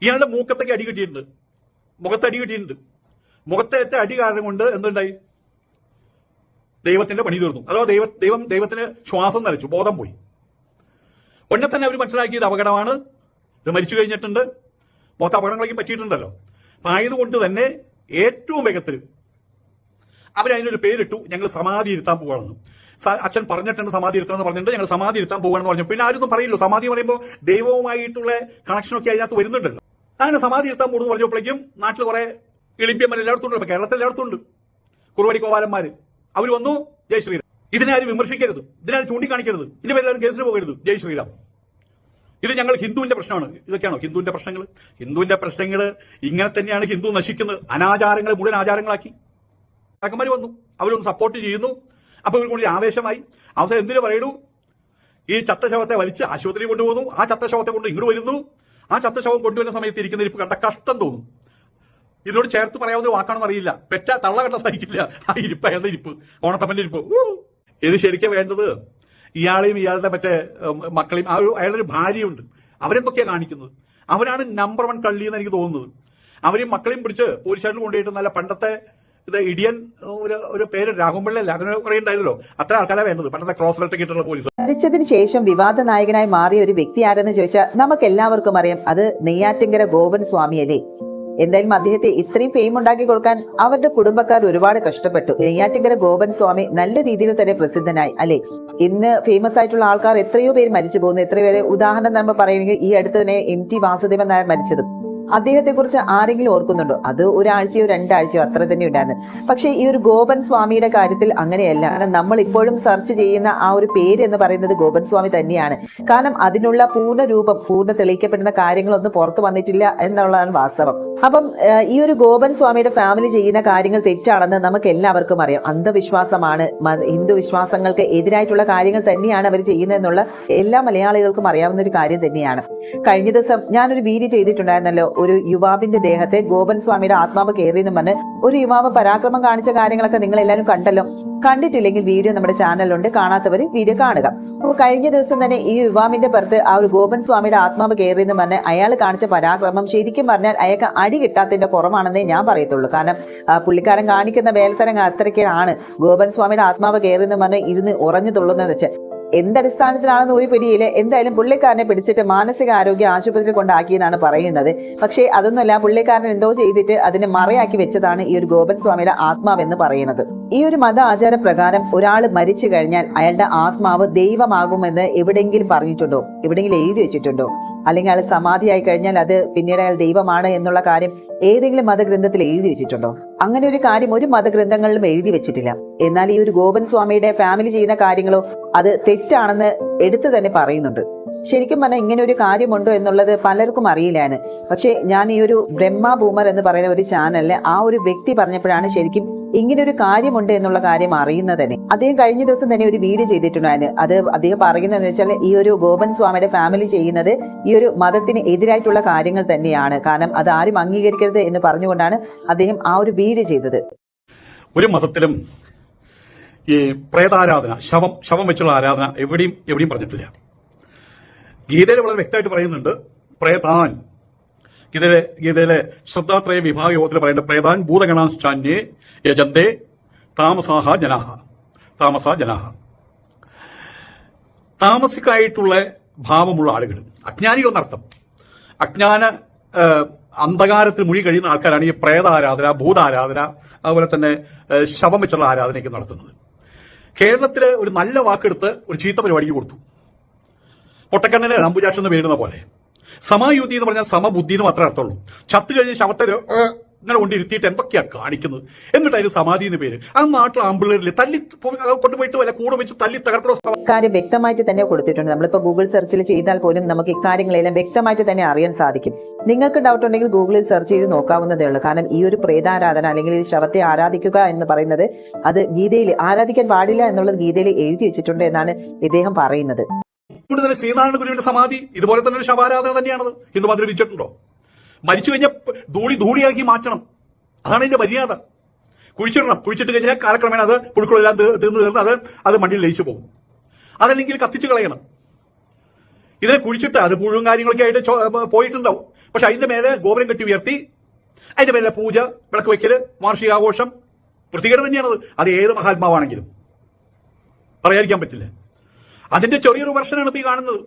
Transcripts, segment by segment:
ഇയാളുടെ മൂക്കത്തേക്ക് അടി കിട്ടിയിട്ടുണ്ട്, മുഖത്ത് അടി കിട്ടിയിട്ടുണ്ട്. മുഖത്തേറ്റ അടി കാരണം കൊണ്ട് എന്തുണ്ടായി? ദൈവത്തിന്റെ പണി തീർന്നു. അഥവാ ദൈവത്തിന് ശ്വാസം നിലച്ചു, ബോധം പോയി. ഉടനെ തന്നെ അവർ മനസ്സിലാക്കിയത് അപകടമാണ്, ഇത് മരിച്ചു കഴിഞ്ഞിട്ടുണ്ട്, മൊത്തം അപകടങ്ങളൊക്കെ പറ്റിയിട്ടുണ്ടല്ലോ. അപ്പൊ ആയതുകൊണ്ട് തന്നെ ഏറ്റവും വേഗത്തിൽ അവരതിനൊരു പേരിട്ടു, ഞങ്ങൾ സമാധി ഇരുത്താൻ പോവാണെന്ന്. അച്ഛൻ പറഞ്ഞിട്ടുണ്ട് സമാധി ഇരുത്തണമെന്ന് പറഞ്ഞിട്ടുണ്ട്, ഞങ്ങൾ സമാധി ഇരുത്താൻ പോവാണെന്ന് പറഞ്ഞു. പിന്നെ ആരൊന്നും പറയില്ലോ, സമാധി പറയുമ്പോൾ ദൈവവുമായിട്ടുള്ള കണക്ഷനൊക്കെ അതിനകത്ത് വരുന്നുണ്ടല്ലോ. അങ്ങനെ സമാധി ഇരുത്താൻ പോകുന്നു പറഞ്ഞപ്പോഴേക്കും നാട്ടിൽ കുറെ എളിമ്പ്യന്മാർ എല്ലായിടത്തും ഉണ്ട്, കേരളത്തിൽ എല്ലായിടത്തും ഉണ്ട്, കുറുവടി കോവാലന്മാര്. അവർ വന്നു, ജയ് ശ്രീറാം. ഇതിനെ ആരും വിമർശിക്കരുത്, ഇതിനാരും ചൂണ്ടിക്കാണിക്കരുത്, ഇതിന് പേരെല്ലാവരും കേസിന് പോകരുത്, ജയ് ശ്രീറാം. ഇത് ഞങ്ങൾ ഹിന്ദുവിന്റെ പ്രശ്നമാണ്. ഇതൊക്കെയാണോ ഹിന്ദുവിന്റെ പ്രശ്നങ്ങൾ? ഹിന്ദുവിന്റെ പ്രശ്നങ്ങൾ ഇങ്ങനെ തന്നെയാണ് ഹിന്ദു നശിക്കുന്നത്. അനാചാരങ്ങളെ മുഴുവൻ ആചാരങ്ങളാക്കി രാക്കന്മാർ വന്നു, അവരൊന്ന് സപ്പോർട്ട് ചെയ്യുന്നു. അപ്പൊ ഇവർക്ക് കൂടി ആവേശമായി. അവസാനം എന്തിനു പറയണു? ഈ ചത്തശവത്തെ വലിച്ച് ആശുപത്രി കൊണ്ടുപോകുന്നു, ആ ചത്തശവത്തെ കൊണ്ട് ഇങ്ങോട്ട് വരുന്നു. ആ ചത്തശവം കൊണ്ടുവരുന്ന സമയത്ത് ഇരിക്കുന്ന ഇരിപ്പ് കണ്ട കഷ്ടം തോന്നും. ഇതിനോട് ചേർത്ത് പറയാവുന്ന വാക്കാണെന്ന് അറിയില്ല, പെറ്റ തള്ള കണ്ട സഹിക്കില്ല ആ ഇരിപ്പ്, അയാളുടെ ഇരിപ്പ്, ഓണത്തപ്പന്റെ ഇരിപ്പ്. ഇത് ശരിക്കും വേണ്ടത് ഇയാളെയും ഇയാളുടെ മറ്റേ മക്കളെയും, അയാളുടെ ഒരു ഭാര്യയുണ്ട്, അവരെന്തൊക്കെയാ കാണിക്കുന്നത്? അവരാണ് നമ്പർ 1 കള്ളി എന്ന് എനിക്ക് തോന്നുന്നത്. അവരെയും മക്കളെയും പിടിച്ച് പോലീസ് സ്റ്റേഷനിൽ കൊണ്ടുപോയിട്ട് നല്ല പണ്ടത്തെ ഇത് ഇടിയൻ ഒരു പേര് രാഘവൻപിള്ളയല്ല, അങ്ങനെ കുറെ ഉണ്ടായിരുന്നല്ലോ, അത്ര ആൾക്കാരാണ് വേണ്ടത്, പണ്ടത്തെ ക്രോസ് ബെൽറ്റ് ഇട്ടുള്ള പോലീസ്. മരിച്ചതിന് ശേഷം വിവാദ നായകനായി മാറിയ ഒരു വ്യക്തി ആരെന്ന് ചോദിച്ചാൽ നമുക്ക് എല്ലാവർക്കും അറിയാം, അത് നെയ്യാറ്റിങ്കര ഗോപൻ സ്വാമിയല്ലേ. എന്തായാലും അദ്ദേഹത്തെ ഇത്രയും ഫെയിം ഉണ്ടാക്കി കൊടുക്കാൻ അവരുടെ കുടുംബക്കാർ ഒരുപാട് കഷ്ടപ്പെട്ടു. നെയ്യാറ്റിങ്കര ഗോപൻ സ്വാമി നല്ല രീതിയിൽ തന്നെ പ്രസിദ്ധനായി അല്ലെ. ഇന്ന് ഫേമസ് ആയിട്ടുള്ള ആൾക്കാർ എത്രയോ പേര് മരിച്ചു പോകുന്നു, എത്രയോ പേര്. ഉദാഹരണം നമ്മൾ പറയുകയാണെങ്കിൽ ഈ അടുത്ത് തന്നെ MT വാസുദേവൻ നായർ മരിച്ചത്, അദ്ദേഹത്തെ കുറിച്ച് ആരെങ്കിലും ഓർക്കുന്നുണ്ടോ? അത് ഒരാഴ്ചയോ 2 ആഴ്ചയോ അത്ര തന്നെ ഉണ്ടായിരുന്നു. പക്ഷേ ഈ ഒരു ഗോപൻ സ്വാമിയുടെ കാര്യത്തിൽ അങ്ങനെയല്ല. കാരണം നമ്മൾ ഇപ്പോഴും സെർച്ച് ചെയ്യുന്ന ആ ഒരു പേര് എന്ന് പറയുന്നത് ഗോപൻ സ്വാമി തന്നെയാണ്. കാരണം അതിനുള്ള പൂർണ്ണ രൂപം, പൂർണ്ണ തെളിയിക്കപ്പെടുന്ന കാര്യങ്ങളൊന്നും പുറത്തു വന്നിട്ടില്ല എന്നുള്ളതാണ് വാസ്തവം. അപ്പം ഈ ഒരു ഗോപൻ സ്വാമിയുടെ ഫാമിലി ചെയ്യുന്ന കാര്യങ്ങൾ തെറ്റാണെന്ന് നമുക്ക് എല്ലാവർക്കും അറിയാം. അന്ധവിശ്വാസമാണ്, ഹിന്ദു വിശ്വാസങ്ങൾക്ക് എതിരായിട്ടുള്ള കാര്യങ്ങൾ തന്നെയാണ് അവർ ചെയ്യുന്നതെന്നുള്ള എല്ലാ മലയാളികൾക്കും അറിയാവുന്ന ഒരു കാര്യം തന്നെയാണ്. കഴിഞ്ഞ ദിവസം ഞാനൊരു വീഡിയോ ചെയ്തിട്ടുണ്ടായിരുന്നല്ലോ, ഒരു യുവാവിന്റെ ദേഹത്തെ ഗോപൻ സ്വാമിയുടെ ആത്മാവ് കയറിയെന്ന് പറഞ്ഞ് ഒരു യുവാവ് പരാക്രമം കാണിച്ച കാര്യങ്ങളൊക്കെ നിങ്ങൾ എല്ലാവരും കണ്ടല്ലോ. കണ്ടിട്ടില്ലെങ്കിൽ വീഡിയോ നമ്മുടെ ചാനലിലുണ്ട്, കാണാത്തവർ വീഡിയോ കാണുക. അപ്പോൾ കഴിഞ്ഞ ദിവസം തന്നെ ഈ യുവാവിന്റെ പുറത്ത് ആ ഒരു ഗോപൻ സ്വാമിയുടെ ആത്മാവ് കയറിയെന്ന് പറഞ്ഞ് അയാൾ കാണിച്ച പരാക്രമം ശരിക്കും പറഞ്ഞാൽ അയാൾക്ക് അടി കിട്ടാത്തതിന്റെ കുറവാണെന്നേ ഞാൻ പറയത്തുള്ളൂ. കാരണം പുള്ളിക്കാരൻ കാണിക്കുന്ന വേലത്തരം അത്രയ്ക്കാണ്. ഗോപൻ സ്വാമിയുടെ ആത്മാവ് കയറിയെന്ന് പറഞ്ഞ് ഇരുന്ന് ഉറഞ്ഞു തുള്ളുന്നതെന്ന് വെച്ചാൽ എന്തടിസ്ഥാനത്തിലാണെന്ന് ഒരു പിടിയില്. എന്തായാലും പുള്ളിക്കാരനെ പിടിച്ചിട്ട് മാനസിക ആരോഗ്യ ആശുപത്രി കൊണ്ടാക്കിയെന്നാണ് പറയുന്നത്. പക്ഷേ അതൊന്നുമല്ല, പുള്ളിക്കാരൻ എന്തോ ചെയ്തിട്ട് അതിനെ മറയാക്കി വെച്ചതാണ് ഈ ഒരു ഗോപൻ സ്വാമിയുടെ ആത്മാവെന്ന് പറയുന്നത്. ഈ ഒരു മത ആചാര പ്രകാരം ഒരാൾ മരിച്ചു കഴിഞ്ഞാൽ അയാളുടെ ആത്മാവ് ദൈവമാകുമെന്ന് എവിടെയെങ്കിലും പറഞ്ഞിട്ടുണ്ടോ? എവിടെയെങ്കിലും എഴുതി വെച്ചിട്ടുണ്ടോ? അല്ലെങ്കിൽ അയാൾ സമാധിയായി കഴിഞ്ഞാൽ അത് പിന്നീട് അയാൾ ദൈവമാണ് എന്നുള്ള കാര്യം ഏതെങ്കിലും മതഗ്രന്ഥത്തിൽ എഴുതി വെച്ചിട്ടുണ്ടോ? അങ്ങനെ ഒരു കാര്യം ഒരു മതഗ്രന്ഥങ്ങളിലും എഴുതി വെച്ചിട്ടില്ല. എന്നാൽ ഈ ഒരു ഗോപൻ സ്വാമിയുടെ ഫാമിലി ചെയ്യുന്ന കാര്യങ്ങളോ അത് തെറ്റാണെന്ന് എടുത്തു തന്നെ പറയുന്നുണ്ട്. ശരിക്കും പറഞ്ഞാൽ ഇങ്ങനെ ഒരു കാര്യമുണ്ടോ എന്നുള്ളത് പലർക്കും അറിയില്ലായിരുന്നു. പക്ഷെ ഞാൻ ഈ ഒരു ബ്രഹ്മ ബൂമർ എന്ന് പറയുന്ന ഒരു ചാനലില് ആ ഒരു വ്യക്തി പറഞ്ഞപ്പോഴാണ് ശരിക്കും ഇങ്ങനെ ഒരു കാര്യമുണ്ട് എന്നുള്ള കാര്യം അറിയുന്നത് തന്നെ. അദ്ദേഹം കഴിഞ്ഞ ദിവസം തന്നെ ഒരു വീഡിയോ ചെയ്തിട്ടുണ്ടായിരുന്നു. അത് അദ്ദേഹം പറയുന്നതെന്ന് വെച്ചാൽ ഈ ഒരു ഗോപൻ സ്വാമിയുടെ ഫാമിലി ചെയ്യുന്നത് ഈ ഒരു മതത്തിന് എതിരായിട്ടുള്ള കാര്യങ്ങൾ തന്നെയാണ്. കാരണം അത് ആരും അംഗീകരിക്കരുത് എന്ന് പറഞ്ഞുകൊണ്ടാണ് അദ്ദേഹം ആ ഒരു വീഡിയോ ചെയ്തത്. ഒരു മതത്തിലും ഈ പ്രേതാരാധന, ശവം വെച്ചുള്ള ആരാധന എവിടെയും പറഞ്ഞിട്ടില്ല. ഗീതയിൽ വളരെ വ്യക്തമായിട്ട് പറയുന്നുണ്ട്, പ്രേതാൻ. ഗീതയിലെ ശ്രദ്ധാത്രയ വിഭാഗ യോഗത്തിൽ പറയുന്നത് പ്രേതാൻ ഭൂതഗണാശ്ചാന്യേ യജന്തേ താമസാഹ ജനാഹ. താമസിക്കായിട്ടുള്ള ഭാവമുള്ള ആളുകൾ, അജ്ഞാനികൾ എന്നർത്ഥം. അജ്ഞാന അന്ധകാരത്തിൽ മുഴുകി കഴിയുന്ന ആൾക്കാരാണ് ഈ പ്രേതാരാധന, ഭൂതാരാധന, അതുപോലെ തന്നെ ശവം വെച്ചുള്ള ആരാധനയൊക്കെ നടത്തുന്നത്. കേരളത്തില് ഒരു നല്ല വാക്കെടുത്ത് ഒരു ചീത്ത പരിപാടിക്ക് കൊടുത്തു. പൊട്ടക്കണ്ണന് അമ്പുജാക്ഷൻ എന്ന് പേരുന്ന പോലെ സമയുതി എന്ന് പറഞ്ഞാൽ സമബുദ്ധി എന്ന് മാത്രമേ അർത്ഥമുള്ളൂ. ചത്തു കഴിഞ്ഞ് ശവത്തെ ഇങ്ങനെ കൊണ്ടിരുത്തിയിട്ട് എന്തൊക്കെയാ കാണിക്കുന്നത്. എന്നിട്ട് അതിന് സമാധി എന്ന് പേര്. ആ നാട്ടിൽ ആമ്പിള്ളേരിൽ തല്ലി കൊണ്ടുപോയിട്ട് വല്ല കൂടെ വെച്ച് തല്ലി തകർത്തോ കാര്യം വ്യക്തമായിട്ട് തന്നെ കൊടുത്തിട്ടുണ്ട്. നമ്മളിപ്പോൾ ഗൂഗിൾ സെർച്ചിൽ ചെയ്താൽ പോലും നമുക്ക് ഇക്കാര്യങ്ങളെല്ലാം വ്യക്തമായിട്ട് തന്നെ അറിയാൻ സാധിക്കും. നിങ്ങൾക്ക് ഡൗട്ട് ഉണ്ടെങ്കിൽ ഗൂഗിളിൽ സെർച്ച് ചെയ്ത് നോക്കാവുന്നതേ ഉള്ളൂ. കാരണം ഈ ഒരു പ്രേതാരാധന അല്ലെങ്കിൽ ഈ ശവത്തെ ആരാധിക്കുക എന്ന് പറയുന്നത് അത് ഗീതയിൽ ആരാധിക്കാൻ പാടില്ല എന്നുള്ളത് ഗീതയിൽ എഴുതി വെച്ചിട്ടുണ്ട് എന്നാണ് ഇദ്ദേഹം പറയുന്നത്. കൂടുതൽ ശ്രീനാരായണ ഗുരുവിന്റെ സമാധി ഇതുപോലെ തന്നെ ഒരു ശവാരാധന തന്നെയാണത്. ഹിന്ദു മതത്തിൽ വിധിച്ചിട്ടുണ്ടോ? മരിച്ചു കഴിഞ്ഞാൽ ധൂളിയാക്കി മാറ്റണം, അതാണ് ഇതിന്റെ മര്യാദ. കുഴിച്ചിട്ട് കഴിഞ്ഞാൽ കാലക്രമേണ അത് പുഴുക്കളെല്ലാം തീർന്ന് അത് മണ്ണിൽ ലയിച്ചു പോകും. അതല്ലെങ്കിൽ കത്തിച്ചു കളയണം. ഇതിനെ കുഴിച്ചിട്ട് അത് പുഴുവും കാര്യങ്ങളൊക്കെ ആയിട്ട് പോയിട്ടുണ്ടാവും. പക്ഷെ അതിന്റെ മേലെ ഗോപുരം കെട്ടി ഉയർത്തി അതിന്റെ മേലെ പൂജ, വിളക്ക് വയ്ക്കല്, വാർഷികാഘോഷം, വൃത്തികേട് തന്നെയാണത്. അത് ഏത് മഹാത്മാവാണെങ്കിലും പറയാതിരിക്കാൻ പറ്റില്ല. അതിന്റെ ചെറിയൊരു വെർഷനാണ് ഈ കാണുന്നത്.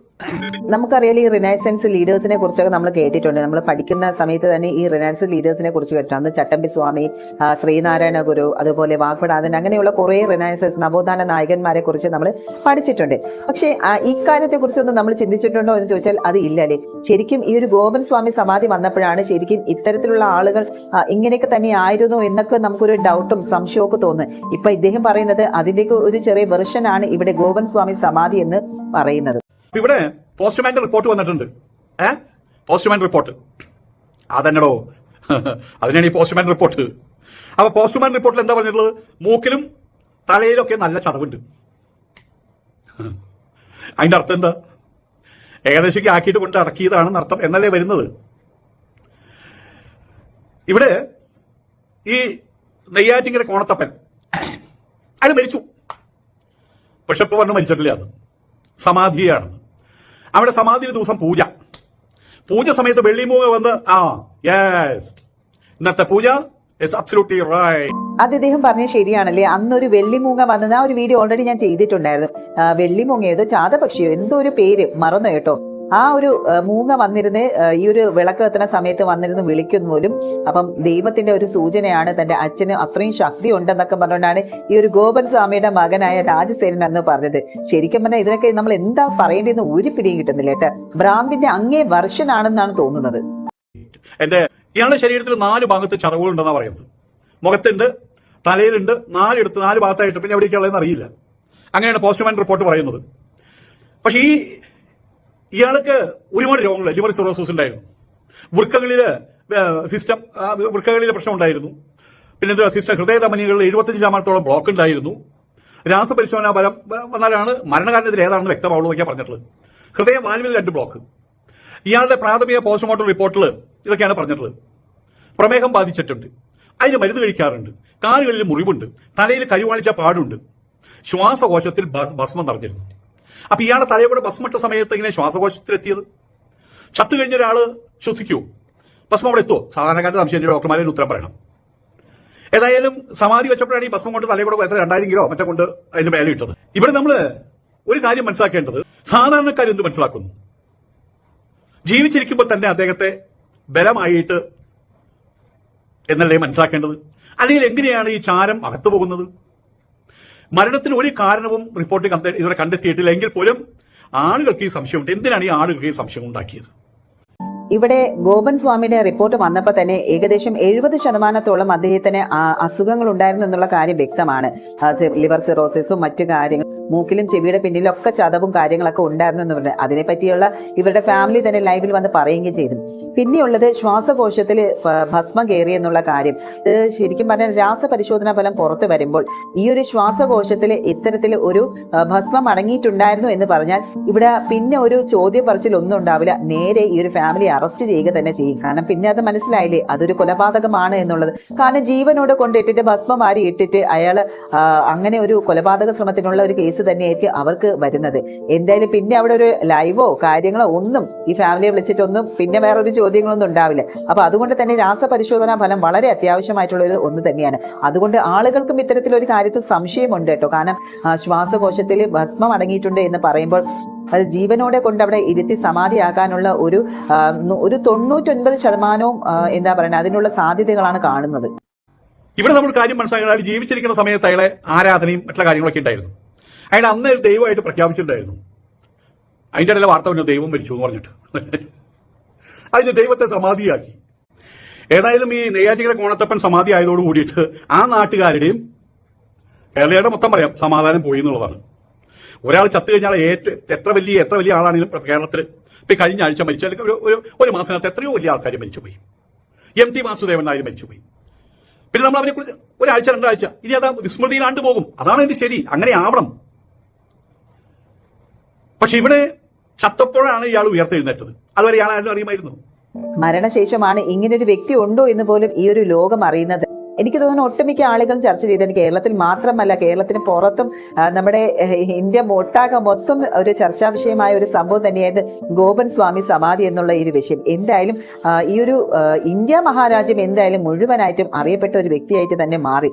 നമുക്കറിയാം ഈ റിനൈസൻസ് ലീഡേഴ്സിനെ കുറിച്ചൊക്കെ നമ്മൾ കേട്ടിട്ടുണ്ട്. നമ്മൾ പഠിക്കുന്ന സമയത്ത് തന്നെ ഈ റിനൈസൻസ് ലീഡേഴ്സിനെ കുറിച്ച് കേട്ടിട്ടുണ്ട്. അന്ന് ചട്ടമ്പി സ്വാമി, ശ്രീനാരായണ ഗുരു, അതുപോലെ വാഗ്ഭടാനൻ, അങ്ങനെയുള്ള കുറേ റിനൈസൻസ് നവോത്ഥാന നായകന്മാരെ കുറിച്ച് നമ്മൾ പഠിച്ചിട്ടുണ്ട്. പക്ഷേ ഇക്കാര്യത്തെ കുറിച്ചൊന്നും നമ്മൾ ചിന്തിച്ചിട്ടുണ്ടോ എന്ന് ചോദിച്ചാൽ അത് ഇല്ലല്ലേ. ശരിക്കും ഈ ഒരു ഗോപൻ സ്വാമി സമാധി വന്നപ്പോഴാണ് ശരിക്കും ഇത്തരത്തിലുള്ള ആളുകൾ ഇങ്ങനെയൊക്കെ തന്നെ ആയിരുന്നു എന്നൊക്കെ നമുക്കൊരു ഡൗട്ടും സംശയമൊക്കെ തോന്നുന്നു. ഇപ്പൊ ഇദ്ദേഹം പറയുന്നത് അതിന്റെയൊക്കെ ഒരു ചെറിയ വെർഷനാണ് ഇവിടെ ഗോപൻ സ്വാമി സമാധി എന്ന് പറയുന്നത്. ഇവിടെ പോസ്റ്റ്മാന്റെ റിപ്പോർട്ട് വന്നിട്ടുണ്ട്. പോസ്റ്റ്മാൻ റിപ്പോർട്ട് അതെന്നടോ, അതിനാണ് ഈ പോസ്റ്റ്മാൻ റിപ്പോർട്ട്. അപ്പൊ പോസ്റ്റ്മാൻ റിപ്പോർട്ടിൽ എന്താ പറഞ്ഞിട്ടുള്ളത്? മൂക്കിലും തലയിലൊക്കെ നല്ല ചതവുണ്ട്. അതിന്റെ അർത്ഥം എന്താ? ഏകദേശം ആക്കിയിട്ട് കൊണ്ട് അടക്കിയതാണെന്ന് അർത്ഥം എന്നല്ലേ വരുന്നത്. ഇവിടെ ഈ നെയ്യാറ്റിങ്കര കോണത്തപ്പൻ അയാൾ മരിച്ചു. പക്ഷെ ഇപ്പൊ പറഞ്ഞ് മരിച്ചിട്ടില്ല, അത് സമാധിയാണ്. അവിടെ സമാധി ദിവസം പൂജ സമയത്ത് വെള്ളിമൂങ്ങ വന്ന് യെസ് ഇന്നത്തെ പൂജ ഇസ് അബ്സല്യൂട്ട്ലി റൈറ്റ്. അത് ഇദ്ദേഹം പറഞ്ഞത് ശരിയാണല്ലേ. അന്നൊരു വെള്ളിമൂങ്ങ വന്നത്, ആ ഒരു വീഡിയോ ഓൾറെഡി ഞാൻ ചെയ്തിട്ടുണ്ടായിരുന്നു. വെള്ളിമൂങ്ങ ഏതോ ചാതപക്ഷിയോ എന്തോ ഒരു പേര് മറന്നു കേട്ടോ. ആ ഒരു മൂങ്ങ വന്നിരുന്ന് ഈ ഒരു വിളക്ക് കത്തുന്ന സമയത്ത് വന്നിരുന്ന് വിളിക്കുന്നു പോലും. അപ്പം ദൈവത്തിന്റെ ഒരു സൂചനയാണ്, തന്റെ അച്ഛന് അത്രയും ശക്തി ഉണ്ടെന്നൊക്കെ പറഞ്ഞുകൊണ്ടാണ് ഈ ഒരു ഗോപൻ സ്വാമിയുടെ മകനായ രാജസേനൻ എന്ന് പറഞ്ഞത്. ശരിക്കും പറഞ്ഞാൽ ഇതിനൊക്കെ നമ്മൾ എന്താ പറയേണ്ടതെന്ന് ഒരു പിടിയും കിട്ടുന്നില്ല കേട്ടോ. ഭ്രാന്തിന്റെ അങ്ങേ വർഷനാണെന്നാണ് തോന്നുന്നത്. എന്റെ ഇയാളുടെ ശരീരത്തിൽ 4 ഭാഗത്ത് ചതവുകൾ ഉണ്ടെന്നാണ് പറയുന്നത്. മുഖത്തുണ്ട്, തലയിലുണ്ട്, 4 ഭാഗത്തായിട്ട്. പിന്നെ എവിടേക്കുള്ളതെന്ന് അറിയില്ല. അങ്ങനെയാണ് പോസ്റ്റ്മാൻ റിപ്പോർട്ട് പറയുന്നത്. പക്ഷെ ഇയാൾക്ക് ഒരുപാട് രോഗങ്ങൾ, ലിവർ സിറോസിസ് ഉണ്ടായിരുന്നു, വൃക്കകളിലെ പ്രശ്നം ഉണ്ടായിരുന്നു. പിന്നെ സിസ്റ്റം ഹൃദയധമനികളിൽ 75% ബ്ലോക്ക് ഉണ്ടായിരുന്നു. രാസപരിശോധനാ ഫലം വന്നാലാണ് മരണകാരണത്തിൽ ഏതാണെന്ന് വ്യക്തമാവുള്ളൂ എന്നൊക്കെ പറഞ്ഞിട്ടുള്ളത്. ഹൃദയ വാൽവിൽ 2 ബ്ലോക്ക്. ഇയാളുടെ പ്രാഥമിക പോസ്റ്റ്മോർട്ടം റിപ്പോർട്ടിൽ ഇതൊക്കെയാണ് പറഞ്ഞിട്ടുള്ളത്. പ്രമേഹം ബാധിച്ചിട്ടുണ്ട്, അതിന് മരുന്ന് കഴിക്കാറുണ്ട്, കാലുകളിൽ മുറിവുണ്ട്, തലയിൽ കരിവാളിച്ച പാടുണ്ട്, ശ്വാസകോശത്തിൽ ഭസ്മം നിറഞ്ഞിരുന്നു. അപ്പൊ ഇയാളുടെ തലയിൽ കൂടെ ഭസ്മിട്ട സമയത്ത് ഇങ്ങനെ ശ്വാസകോശത്തിലെത്തിയത്. ചത്തു കഴിഞ്ഞ ഒരാള് ശ്വസിക്കൂ, ഭസ്മം അവിടെ എത്തുമോ? സാധാരണക്കാരുടെ സംശയം, ഡോക്ടർമാരെ ഉത്തരം പറയണം. ഏതായാലും സമാധി വെച്ചപ്പോഴാണ് ഈ ഭസ്മം കൊണ്ട് തലയിൽ കൂടെ എത്ര 2000 കിലോ മറ്റേ കൊണ്ട് അതിന്റെ മേലെ ഇട്ടത്. ഇവിടെ നമ്മൾ ഒരു കാര്യം മനസ്സിലാക്കേണ്ടത്, സാധാരണക്കാർ എന്ത് മനസ്സിലാക്കുന്നു? ജീവിച്ചിരിക്കുമ്പോൾ തന്നെ അദ്ദേഹത്തെ ബലമായിട്ട് എന്നല്ലേ മനസ്സിലാക്കേണ്ടത്? അല്ലെങ്കിൽ എങ്ങനെയാണ് ഈ ചാരം അകത്തു പോകുന്നത്? മരണത്തിന് ഒരു കാരണവും റിപ്പോർട്ട് ഇതുവരെ കണ്ടെത്തിയിട്ടില്ല. എങ്കിൽ പോലും ആളുകൾക്ക് ഈ സംശയമുണ്ട്. എന്തിനാണ് ഈ ആളുകൾക്ക് ഈ സംശയം ഉണ്ടാക്കിയത്? ഇവിടെ ഗോപൻ സ്വാമിയുടെ റിപ്പോർട്ട് വന്നപ്പോൾ തന്നെ ഏകദേശം 70% അദ്ദേഹത്തിന് അസുഖങ്ങൾ ഉണ്ടായിരുന്നു എന്നുള്ള കാര്യം വ്യക്തമാണ്. ലിവർ സിറോസിസും മറ്റു കാര്യങ്ങളും, മൂക്കിലും ചെവിയുടെ പിന്നിലും ഒക്കെ ചതവും കാര്യങ്ങളൊക്കെ ഉണ്ടായിരുന്നു എന്ന് പറഞ്ഞു. അതിനെപ്പറ്റിയുള്ള ഇവരുടെ ഫാമിലി തന്നെ ലൈവിൽ വന്ന് പറയുകയും ചെയ്തു. പിന്നെയുള്ളത് ശ്വാസകോശത്തിൽ ഭസ്മം കയറി എന്നുള്ള കാര്യം. ശരിക്കും പറഞ്ഞാൽ രാസപരിശോധനാ ഫലം പുറത്തു വരുമ്പോൾ ഈ ഒരു ശ്വാസകോശത്തിൽ ഇത്തരത്തിൽ ഒരു ഭസ്മം അടങ്ങിയിട്ടുണ്ടായിരുന്നു എന്ന് പറഞ്ഞാൽ ഇവിടെ പിന്നെ ഒരു ചോദ്യം പറച്ചിൽ ഒന്നും ഉണ്ടാവില്ല. നേരെ ഈ ഒരു ഫാമിലി അറസ്റ്റ് ചെയ്യുക തന്നെ ചെയ്യും. കാരണം പിന്നെ അത് മനസ്സിലായില്ലേ അതൊരു കൊലപാതകമാണ് എന്നുള്ളത്. കാരണം ജീവനോട് കൊണ്ടിട്ടിട്ട് ഭസ്മം വാരി ഇട്ടിട്ട് അയാൾ അങ്ങനെ ഒരു കൊലപാതക ശ്രമത്തിനുള്ള ഒരു കേസ് തന്നെയായിരിക്കും അവർക്ക് വരുന്നത്. എന്തായാലും പിന്നെ അവിടെ ഒരു ലൈവോ കാര്യങ്ങളോ ഒന്നും ഈ ഫാമിലിയെ വിളിച്ചിട്ടൊന്നും പിന്നെ വേറൊരു ചോദ്യങ്ങളൊന്നും ഉണ്ടാവില്ല. അപ്പൊ അതുകൊണ്ട് തന്നെ രാസപരിശോധനാ ഫലം വളരെ അത്യാവശ്യമായിട്ടുള്ള ഒരു ഒന്ന് തന്നെയാണ്. അതുകൊണ്ട് ആളുകൾക്കും ഇത്തരത്തിലൊരു കാര്യത്തിൽ സംശയമുണ്ട് കേട്ടോ. കാരണം ശ്വാസകോശത്തിൽ ഭസ്മം അടങ്ങിയിട്ടുണ്ട് എന്ന് പറയുമ്പോൾ അത് ജീവനോടെ കൊണ്ട് അവിടെ ഇരുത്തി സമാധിയാക്കാനുള്ള ഒരു 99% എന്താ പറയുക അതിനുള്ള സാധ്യതകളാണ് കാണുന്നത്. ഇവിടെ നമ്മൾ കാര്യം മനസ്സിലാക്കിയാൽ ജീവിച്ചിരിക്കുന്ന സമയത്ത് അയാളെ ആരാധനയും മറ്റുള്ള കാര്യങ്ങളൊക്കെ ഉണ്ടായിരുന്നു. അയാൾ അന്ന് ഒരു ദൈവമായിട്ട് പ്രഖ്യാപിച്ചിട്ടുണ്ടായിരുന്നു. അതിന്റെ ഇടയിലെ വാർത്ത പിന്നെ ദൈവം മരിച്ചു എന്ന് പറഞ്ഞിട്ട് അതിന് ദൈവത്തെ സമാധിയാക്കി. ഏതായാലും ഈ നെയ്യാറ്റിങ്കര കോണത്തപ്പൻ സമാധി ആയതോട് കൂടിയിട്ട് ആ നാട്ടുകാരുടെയും കേരളയുടെ മൊത്തം പറയാം സമാധാനം പോയി എന്നുള്ളതാണ്. ഒരാൾ ചത്തു കഴിഞ്ഞാൽ എത്ര വലിയ ആളാണെങ്കിലും കേരളത്തിൽ ഇപ്പൊ കഴിഞ്ഞ ആഴ്ച മരിച്ച ഒരു മാസത്തിനകത്ത് എത്രയോ വലിയ ആൾക്കാർ മരിച്ചുപോയി. MT വാസുദേവൻ നായർ മരിച്ചുപോയി. പിന്നെ നമ്മൾ അവരെ കുറിച്ച് ഒരാഴ്ച 2 ആഴ്ച ഇനി അത് വിസ്മൃതിയിലാണ്ട് പോകും. അതാണ് എന്റെ ശരി, അങ്ങനെ ആവണം. പക്ഷെ ഇവിടെ ചത്തപ്പോഴാണ് ഇയാൾ ഉയർത്തെഴുന്നേറ്റത്. അതുവരെ ഇയാൾ ആരും അറിയുമായിരുന്നു. മരണശേഷമാണ് ഇങ്ങനൊരു വ്യക്തി ഉണ്ടോ എന്ന് പോലും ഈ ഒരു ലോകം അറിയുന്നത്. എനിക്ക് തോന്നുന്നു ഒട്ടുമിക്ക ആളുകൾ ചർച്ച ചെയ്തത് കേരളത്തിൽ മാത്രമല്ല, കേരളത്തിന് പുറത്തും നമ്മുടെ ഇന്ത്യ ഒട്ടാകെ മൊത്തം ഒരു ചർച്ചാ വിഷയമായ ഒരു സംഭവം തന്നെയായിരുന്നു ഗോപൻ സ്വാമി സമാധി എന്നുള്ള ഈ ഒരു വിഷയം. എന്തായാലും ഈ ഒരു ഇന്ത്യ മഹാരാജ്യം എന്തായാലും മുഴുവനായിട്ടും അറിയപ്പെട്ട ഒരു വ്യക്തിയായിട്ട് തന്നെ മാറി.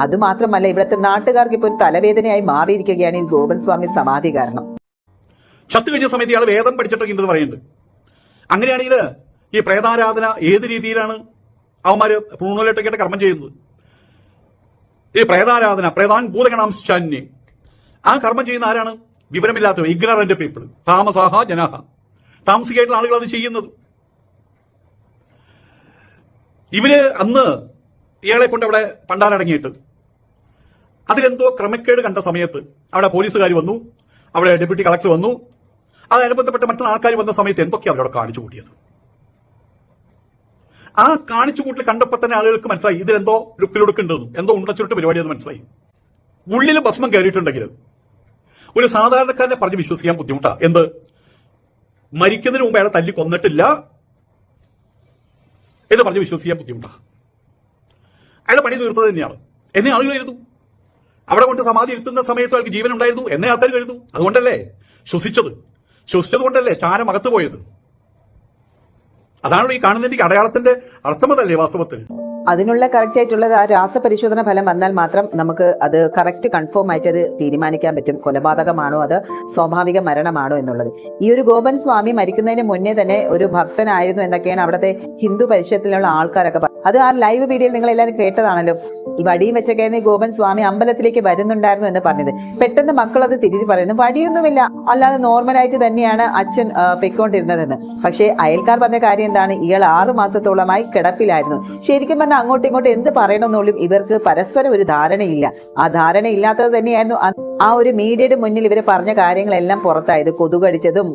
അതുമാത്രമല്ല, ഇവിടുത്തെ നാട്ടുകാർക്ക് ഇപ്പോൾ ഒരു തലവേദനയായി മാറിയിരിക്കുകയാണ് ഈ ഗോപൻ സ്വാമി സമാധി കാരണം. ചത്തു കഴിഞ്ഞ സമയത്ത് ഇയാൾ വേദം പഠിച്ചിട്ടൊക്കെ ഉണ്ടെന്ന് പറയുന്നത്. അങ്ങനെയാണെങ്കിൽ ഈ പ്രേതാരാധന ഏത് രീതിയിലാണ് അവന്മാര് പൂർണ്ണലേട്ടൊക്കെയായിട്ട് കർമ്മം ചെയ്യുന്നത്? ഈ പ്രേതാരാധന പ്രേതാൻ ഭൂതഗണാംശാന്യെ ആ കർമ്മം ചെയ്യുന്ന ആരാണ്? വിവരമില്ലാത്തവർ, ഇഗ്നറന്റ് പീപ്പിൾ, താമസാഹ ജനാഹ, താമസിക്കായിട്ടുള്ള ആളുകൾ അത് ചെയ്യുന്നത്. ഇവര് അന്ന് ഇയാളെ കൊണ്ട് അവിടെ പണ്ടാരടങ്ങിയിട്ട് അതിലെന്തോ ക്രമക്കേട് കണ്ട സമയത്ത് അവിടെ പോലീസുകാർ വന്നു, അവിടെ ഡെപ്യൂട്ടി കളക്ടർ വന്നു, അതനുബന്ധപ്പെട്ട മറ്റുള്ള ആൾക്കാർ വന്ന സമയത്ത് എന്തൊക്കെയാണ് അവരവിടെ കാണിച്ചു കൂട്ടിയത്. ആ കാണിച്ചു കൂട്ടൽ കണ്ടപ്പോൾ തന്നെ ആളുകൾക്ക് മനസ്സിലായി ഇതിലെന്തോ ലുക്കിലൊടുക്കുണ്ടെന്നും എന്തോ ഉണ്ടച്ചുരുട്ട് പരിപാടിയെന്ന് മനസ്സിലായി. ഉള്ളിൽ ഭസ്മം കയറിയിട്ടുണ്ടെങ്കിൽ ഒരു സാധാരണക്കാരനെ പറഞ്ഞ് വിശ്വസിക്കാൻ ബുദ്ധിമുട്ടാണ്. എന്ത്, മരിക്കുന്നതിന് മുമ്പ് അയാളെ തല്ലി കൊന്നിട്ടില്ല എന്ന് പറഞ്ഞ് വിശ്വസിക്കാൻ ബുദ്ധിമുട്ടാണ്. അയാളെ പണി തീർത്തത് തന്നെയാണ് എന്നെ ആളുകൾ കരുതു. അവിടെ കൊണ്ട് സമാധി ഇരുത്തുന്ന സമയത്ത് അയാൾക്ക് ജീവൻ ഉണ്ടായിരുന്നു എന്നെ ആൾക്കാർ കരുതു. അതുകൊണ്ടല്ലേ ശ്വസിച്ചത് കൊണ്ടല്ലേ ചാരം അകത്ത് പോയത്. അതാണല്ലോ ഈ കാണുന്നതിന്റെ അടയാളത്തിന്റെ അർത്ഥമതല്ലേ വാസ്തവത്തിൽ. അതിനുള്ള കറക്റ്റ് ആയിട്ടുള്ള ആ രാസപരിശോധന ഫലം വന്നാൽ മാത്രം നമുക്ക് അത് കറക്റ്റ് കൺഫേം ആയിട്ട് അത് തീരുമാനിക്കാൻ പറ്റും, കൊലപാതകമാണോ അത് സ്വാഭാവിക മരണമാണോ എന്നുള്ളത്. ഈ ഒരു ഗോപൻ സ്വാമി മരിക്കുന്നതിന് മുന്നേ തന്നെ ഒരു ഭക്തനായിരുന്നു എന്നൊക്കെയാണ് അവിടുത്തെ ഹിന്ദു പരിഷത്തിലുള്ള ആൾക്കാരൊക്കെ അത് ആ ലൈവ് വീഡിയോയിൽ നിങ്ങൾ എല്ലാവരും കേട്ടതാണല്ലോ. ഈ വടിയും വെച്ചൊക്കെയായിരുന്നു ഈ ഗോപൻ സ്വാമി അമ്പലത്തിലേക്ക് വരുന്നുണ്ടായിരുന്നു എന്ന് പറഞ്ഞത്. പെട്ടെന്ന് മക്കൾ അത് തിരിച്ചു പറയുന്നു, വടിയൊന്നുമില്ല, അല്ലാതെ നോർമലായിട്ട് തന്നെയാണ് അച്ഛൻ പൊയ്ക്കൊണ്ടിരുന്നതെന്ന്. പക്ഷേ അയൽക്കാർ പറഞ്ഞ കാര്യം എന്താണ്, ഇയാൾ 6 മാസത്തോളമായി കിടപ്പിലായിരുന്നു. ശരിക്കും പറഞ്ഞാൽ അങ്ങോട്ടും ഇങ്ങോട്ടും എന്ത് പറയണമെന്നുള്ളും ഇവർക്ക് പരസ്പരം ഒരു ധാരണയില്ല. ആ ധാരണ ഇല്ലാത്തത് തന്നെയായിരുന്നു ആ ഒരു മീഡിയയുടെ മുന്നിൽ ഇവർ പറഞ്ഞ കാര്യങ്ങളെല്ലാം പുറത്തായത്. കൊതുകടിച്ചതും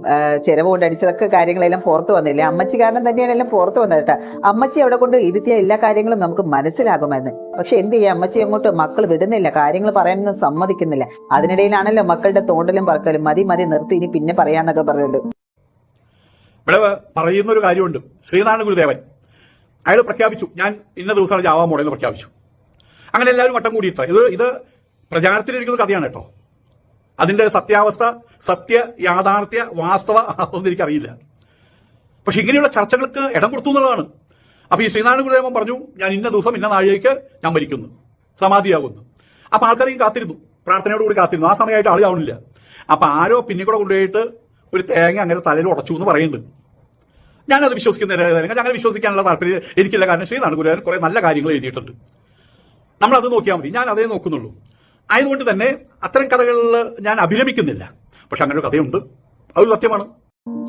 ചെരവ് കൊണ്ടടിച്ചതൊക്കെ കാര്യങ്ങളെല്ലാം പുറത്തു വന്നില്ലേ. അമ്മച്ചി കാരണം തന്നെയാണ് എല്ലാം പുറത്തു വന്നത് കേട്ടോ. അമ്മച്ചി അവിടെ കൊണ്ട് ഇരുത്തിയ എല്ലാ കാര്യങ്ങളും നമുക്ക് മനസ്സിലാകുമായിരുന്നു. പക്ഷെ എന്ത് ചെയ്യാം, അമ്മച്ചി അങ്ങോട്ട് മക്കൾ വിടുന്നില്ല, കാര്യങ്ങൾ പറയാനൊന്നും സമ്മതിക്കുന്നില്ല. അതിനിടയിലാണല്ലോ മക്കളുടെ തോണ്ടലും പറക്കലും. മതി നിർത്തി, ഇനി പിന്നെ പറയാന്നൊക്കെ പറഞ്ഞിട്ട് ഇവിടെ പറയുന്ന ഒരു കാര്യമുണ്ട്. ശ്രീനാരായണ ഗുരുദേവൻ അയാൾ പ്രഖ്യാപിച്ചു, ഞാൻ ഇന്ന ദിവസമാണ് ജാവാൻ പോണെന്ന് പ്രഖ്യാപിച്ചു. അങ്ങനെ എല്ലാവരും വട്ടം കൂടിയിട്ട് ഇത് പ്രചാരത്തിലിരിക്കുന്ന കഥയാണ് കേട്ടോ. അതിന്റെ സത്യാവസ്ഥ, യാഥാർത്ഥ്യ, വാസ്തവ അതൊന്നും എനിക്കറിയില്ല. പക്ഷെ ഇങ്ങനെയുള്ള ചർച്ചകൾക്ക് ഇടം കൊടുത്തു എന്നുള്ളതാണ്. അപ്പൊ ഈ ശ്രീനാരായണ ഗുരുദേവൻ പറഞ്ഞു, ഞാൻ ഇന്ന ദിവസം ഇന്ന നാഴികയ്ക്ക് ഞാൻ മരിക്കുന്നു, സമാധിയാകുന്നു. അപ്പൊ ആൾക്കാരെയും കാത്തിരുന്നു, പ്രാർത്ഥനയോടുകൂടി കാത്തിരുന്നു. ആ സമയമായിട്ട് ആളിയാവണില്ല. അപ്പൊ ആരോ പിന്നെ കൂടെ കൊണ്ടുപോയിട്ട് ഒരു തേങ്ങ അങ്ങനെ തലയിൽ ഉടച്ചു എന്ന് പറയുന്നുണ്ട്. ഞാനത് വിശ്വസിക്കുന്നില്ല. അങ്ങനെ വിശ്വസിക്കാനുള്ള താല്പര്യം എനിക്കില്ല. കാരണം ശ്രീനാരായണ ഗുരുദേവൻ കുറെ നല്ല കാര്യങ്ങൾ എഴുതിയിട്ടുണ്ട്. നമ്മളത് നോക്കിയാൽ മതി. ഞാൻ അതേ നോക്കുന്നുള്ളൂ. ആയതുകൊണ്ട് തന്നെ അത്തരം കഥകളിൽ ഞാൻ അഭിരമിക്കുന്നില്ല. പക്ഷെ അങ്ങനെ ഒരു കഥയുണ്ട്, അതൊരു സത്യമാണ്.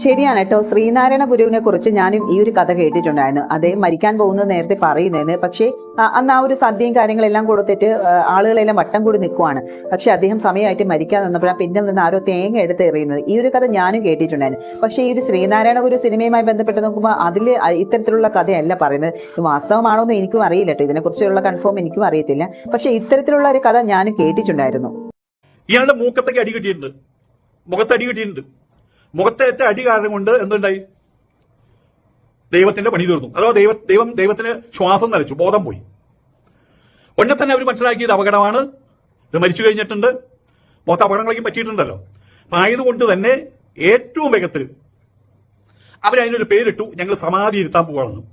ശരിയാണ് കേട്ടോ. ശ്രീനാരായണ ഗുരുവിനെ കുറിച്ച് ഞാനും ഈ ഒരു കഥ കേട്ടിട്ടുണ്ടായിരുന്നു. അദ്ദേഹം മരിക്കാൻ പോകുന്നത് നേരത്തെ പറയുന്നതെന്ന്. പക്ഷേ അന്ന് ആ ഒരു സദ്യയും കാര്യങ്ങളെല്ലാം കൊടുത്തിട്ട് ആളുകളെല്ലാം വട്ടം കൂടി നിൽക്കുവാണ്. പക്ഷെ അദ്ദേഹം സമയമായിട്ട് മരിക്കാൻ നിന്നപ്പോഴാണ് പിന്നിൽ നിന്ന് ആരോ തേങ്ങ എടുത്ത് എറിയുന്നത്. ഈ ഒരു കഥ ഞാനും കേട്ടിട്ടുണ്ടായിരുന്നു. പക്ഷേ ഈ ഒരു ശ്രീനാരായണ ഗുരു സിനിമയുമായി ബന്ധപ്പെട്ട് നോക്കുമ്പോൾ അതിൽ ഇത്തരത്തിലുള്ള കഥയല്ല പറയുന്നത്. വാസ്തവമാണോ എന്ന് എനിക്കും അറിയില്ല കേട്ടോ. ഇതിനെക്കുറിച്ചുള്ള കൺഫേം എനിക്കും അറിയത്തില്ല. പക്ഷെ ഇത്തരത്തിലുള്ള ഒരു കഥ ഞാനും കേട്ടിട്ടുണ്ടായിരുന്നു. ഇയാളുടെ മൂക്കത്തേക്ക് അടി കിട്ടിയിട്ടുണ്ട്, മുഖത്ത് അടി കിട്ടിയിട്ടുണ്ട്. മുഖത്തേറ്റ അടി കാരണം കൊണ്ട് എന്തുണ്ടായി? ദൈവത്തിന്റെ പണി തീർന്നു. അഥവാ ദൈവത്തിന് ശ്വാസം നിലച്ചു, ബോധം പോയി. ഉടനെ തന്നെ അവർ മനസ്സിലാക്കിയത് അപകടമാണ്, ഇത് മരിച്ചു കഴിഞ്ഞിട്ടുണ്ട്, മൊത്തം അപകടങ്ങളൊക്കെ പറ്റിയിട്ടുണ്ടല്ലോ. അപ്പൊ ആയതുകൊണ്ട് തന്നെ ഏറ്റവും വേഗത്തിൽ അവരതിനൊരു പേരിട്ടു, ഞങ്ങൾ സമാധി ഇരുത്താൻ പോവാണെന്ന്.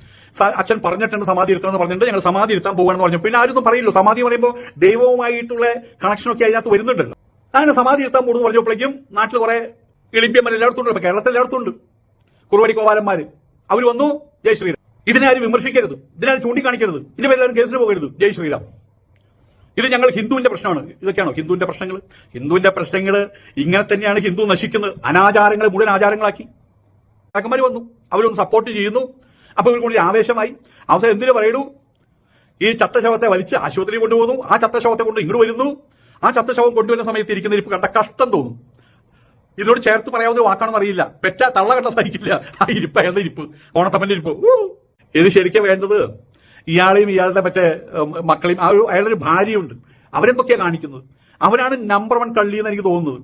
അച്ഛൻ പറഞ്ഞിട്ടുണ്ട് സമാധി ഇരുത്തണമെന്ന് പറഞ്ഞിട്ട് ഞങ്ങൾ സമാധി ഇരുത്താൻ പോവാണെന്ന് പറഞ്ഞു. പിന്നെ ആരൊന്നും പറയില്ലോ. സമാധി പറയുമ്പോൾ ദൈവവുമായിട്ടുള്ള കണക്ഷനൊക്കെ അതിനകത്ത് വരുന്നുണ്ടല്ലോ. അങ്ങനെ സമാധി ഇരുത്താൻ പോകുന്നു പറഞ്ഞപ്പോഴേക്കും നാട്ടിൽ കുറെ എളിപ്യന്മാർ എല്ലായിടത്തും ഉണ്ട്. കേരളത്തിൽ എല്ലായിടത്തും ഉണ്ട് കുറുവടി കോപാലന്മാര്. അവർ വന്നു, ജയ് ശ്രീറാം. ഇതിനെ ആരും വിമർശിക്കരുത്, ഇതിനാരും ചൂണ്ടിക്കാണിക്കരുത്, ഇതിന്റെ പേരെല്ലാവരും കേസിന് പോകരുത്, ജയ് ശ്രീറാം. ഇത് ഞങ്ങൾ ഹിന്ദുവിന്റെ പ്രശ്നമാണ്. ഇതൊക്കെയാണോ ഹിന്ദുവിന്റെ പ്രശ്നങ്ങൾ? ഹിന്ദുവിന്റെ പ്രശ്നങ്ങൾ ഇങ്ങനെ തന്നെയാണ് ഹിന്ദു നശിക്കുന്നത്. അനാചാരങ്ങൾ മുഴുവൻ ആചാരങ്ങളാക്കി കാക്കന്മാർ വന്നു, അവരൊന്ന് സപ്പോർട്ട് ചെയ്യുന്നു. അപ്പൊ ഇവർ കൂടി ആവേശമായി. അവസാനം എന്തിനു പറയണു? ഈ ചത്തശവത്തെ വലിച്ച് ആശുപത്രിയിൽ കൊണ്ടുപോകുന്നു, ആ ചത്തശവത്തെ കൊണ്ട് ഇങ്ങോട്ട് വരുന്നു. ആ ചത്തശവം കൊണ്ടുവരുന്ന സമയത്ത് ഇരിക്കുന്ന ഇരിപ്പ് കണ്ട കഷ്ടം തോന്നും. ഇതിനോട് ചേർത്ത് പറയാവുന്ന വാക്കാണെന്ന് അറിയില്ല. പെറ്റ തള്ള കണ്ട സഹിക്കില്ല ആ ഇരിപ്പ്, അയാളുടെ ഇരിപ്പ്, ഓണത്തപ്പന്റെ ഇരിപ്പ്. ഇത് ശരിക്കും വേണ്ടത് ഇയാളെയും ഇയാളുടെ മറ്റേ മക്കളെയും അയാളുടെ ഒരു ഭാര്യയുണ്ട്, അവരെന്തൊക്കെയാണ് കാണിക്കുന്നത്? അവരാണ് നമ്പർ 1 കള്ളി എന്ന് എനിക്ക് തോന്നുന്നത്.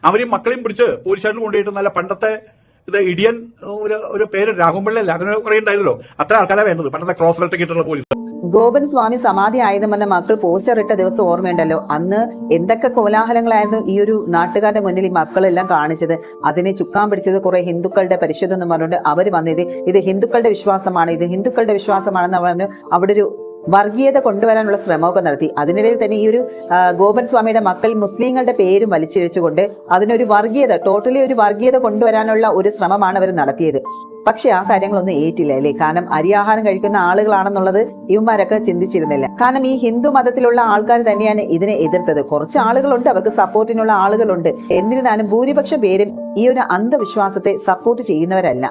അവരെയും മക്കളെയും പിടിച്ച് പോലീസ് സ്റ്റേഷനിൽ കൊണ്ടുപോയിട്ട് നല്ല പണ്ടത്തെ ഇത് ഇടിയൻ ഒരു പേര് രാഘവൻപിള്ള അങ്ങനെ കുറെ ഉണ്ടായിരുന്നല്ലോ, അത്ര ആൾക്കാരാണ് വേണ്ടത്. പണ്ടത്തെ ക്രോസ് ബെൽറ്റ് കിട്ടുന്ന പോലീസ്. ഗോപൻ സ്വാമി സമാധി ആയുധം എന്ന മക്കൾ പോസ്റ്റർ ഇട്ട ദിവസം ഓർമ്മയുണ്ടല്ലോ. അന്ന് എന്തൊക്കെ കോലാഹലങ്ങളായിരുന്നു ഈ ഒരു നാട്ടുകാരുടെ മുന്നിൽ ഈ മക്കളെല്ലാം കാണിച്ചത്. അതിനെ ചുക്കാൻ പിടിച്ചത് കുറെ ഹിന്ദുക്കളുടെ പരിശുദ്ധം എന്ന് പറഞ്ഞുകൊണ്ട് അവർ വന്നത് ഇത് ഹിന്ദുക്കളുടെ വിശ്വാസമാണ്, ഇത് ഹിന്ദുക്കളുടെ വിശ്വാസമാണെന്ന് പറഞ്ഞു അവിടെ ഒരു വർഗീയത കൊണ്ടുവരാനുള്ള ശ്രമമൊക്കെ നടത്തി. അതിനിടയിൽ തന്നെ ഈ ഒരു ഗോപൻ സ്വാമിയുടെ മക്കൾ മുസ്ലിങ്ങളുടെ പേരും വലിച്ചിഴച്ചുകൊണ്ട് അതിനൊരു വർഗീയത, ടോട്ടലി ഒരു വർഗീയത കൊണ്ടുവരാനുള്ള ഒരു ശ്രമമാണ് അവർ നടത്തിയത്. പക്ഷെ ആ കാര്യങ്ങളൊന്നും ഏറ്റില്ല അല്ലേ? കാരണം അരിയാഹാരം കഴിക്കുന്ന ആളുകളാണെന്നുള്ളത് ഇവന്മാരൊക്കെ ചിന്തിച്ചിരുന്നില്ല. കാരണം ഈ ഹിന്ദു മതത്തിലുള്ള ആൾക്കാർ തന്നെയാണ് ഇതിനെ എതിർത്തത്. കുറച്ച് ആളുകളുണ്ട്, അവർക്ക് സപ്പോർട്ടിനുള്ള ആളുകളുണ്ട്. എന്നിരുന്നാലും ഭൂരിപക്ഷം പേരും ഈ ഒരു അന്ധവിശ്വാസത്തെ സപ്പോർട്ട് ചെയ്യുന്നവരല്ല.